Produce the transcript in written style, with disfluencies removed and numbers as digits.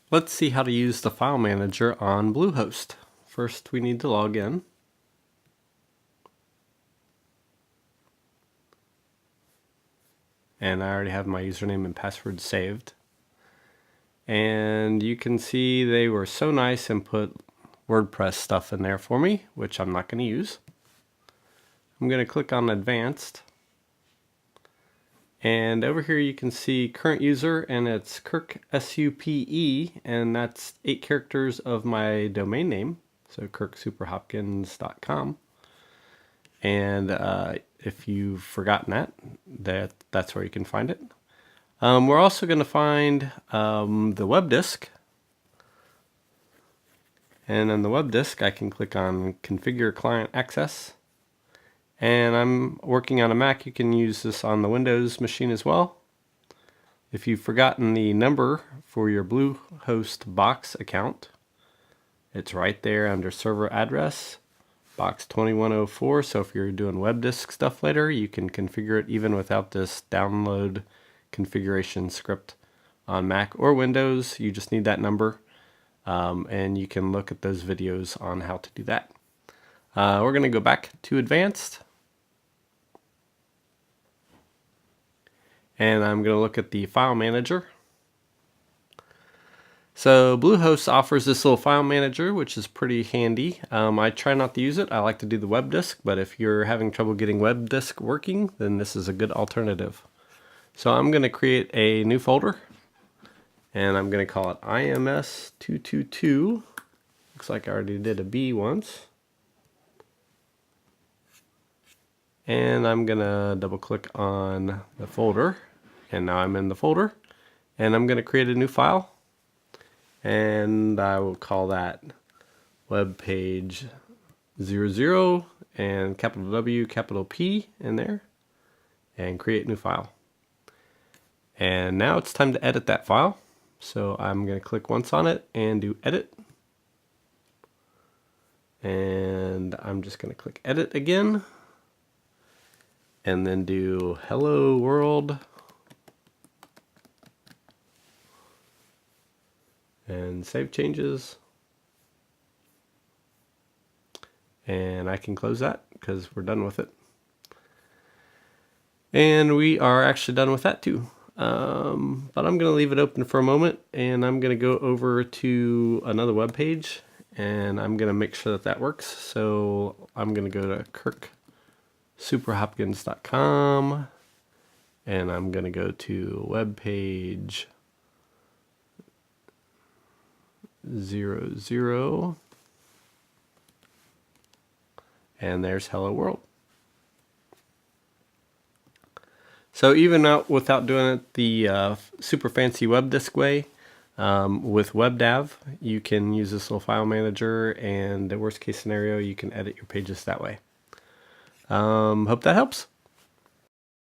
Let's see how to use the file manager on BlueHost. First, we need to log in. And I already have my username and password saved. And you can see they were so nice and put WordPress stuff in there for me, which I'm not going to use. I'm going to click on Advanced. And over here you can see current user, and it's Kirk SUPE, and that's 8 characters of my domain name, so kirksuperhopkins.com. And if you've forgotten that's where you can find it. We're also going to find the web disk, and on the web disk I can click on Configure Client Access. And I'm working on a Mac. You can use this on the Windows machine as well. If you've forgotten the number for your BlueHost box account, it's right there under server address, box 2104. So if you're doing web disk stuff later, you can configure it even without this download configuration script on Mac or Windows. You just need that number, and you can look at those videos on how to do that. We're going to go back to Advanced. And I'm going to look at the file manager. So BlueHost offers this little file manager, which is pretty handy. I try not to use it. I like to do the web disk, but if you're having trouble getting web disk working, then this is a good alternative. So I'm going to create a new folder, and I'm going to call it IMS222. Looks like I already did a B once. And I'm going to double click on the folder. And now I'm in the folder. And I'm going to create a new file. And I will call that web page 00 and capital W, capital P in there. And create new file. And now it's time to edit that file. So I'm going to click once on it and do edit. And I'm just going to click edit again. And then do hello world. And save changes. And I can close that because we're done with it. And we are actually done with that too. But I'm going to leave it open for a moment, and I'm going to go over to another web page, and I'm going to make sure that that works. So I'm going to go to kirksuperhopkins.com, and I'm going to go to web page 00, and there's hello world. So even without doing it the super fancy web disk way, with WebDAV, you can use this little file manager, and the worst case scenario, you can edit your pages that way. Hope that helps.